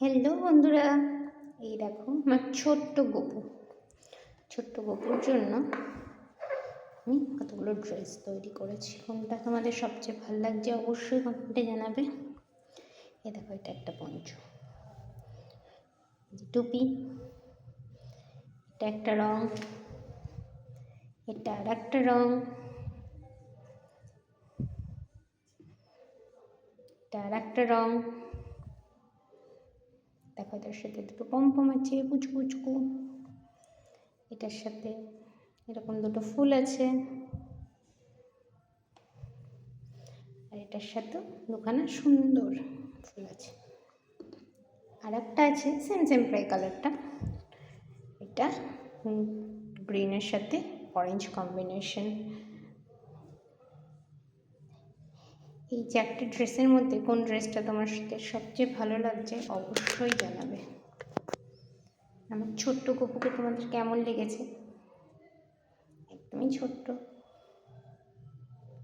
Hello বন্ধুরা, এই দেখো আমার ছোট্ট গপুর জন্য আমি কতগুলো ড্রেস তৈরি করেছি। কোনটা তোমাদের সবচেয়ে ভালো লাগছে অবশ্যই কমেন্টে জানাবে। এই দেখো, এটা একটা পঞ্চ, টুপি, এটা একটা রং, এটা আর একটা রং, এটা আর একটা রং। দেখো, এটার সাথে দুটো পমপম আছে পুচকু, এটার সাথে এরকম দুটো ফুল আছে, আর এটার সাথে দুখানা সুন্দর ফুল আছে। আর একটা আছে সেম প্রায় কালারটা, এটা গ্রিনের সাথে অরেঞ্জ কম্বিনেশন। এই চারটে ড্রেসের মধ্যে কোন ড্রেসটা তোমার সাথে সবচেয়ে ভালো লাগছে অবশ্যই জানাবে। আমার ছোট্ট গপুকে তোমাদের কেমন লেগেছে? একদমই ছোট্ট।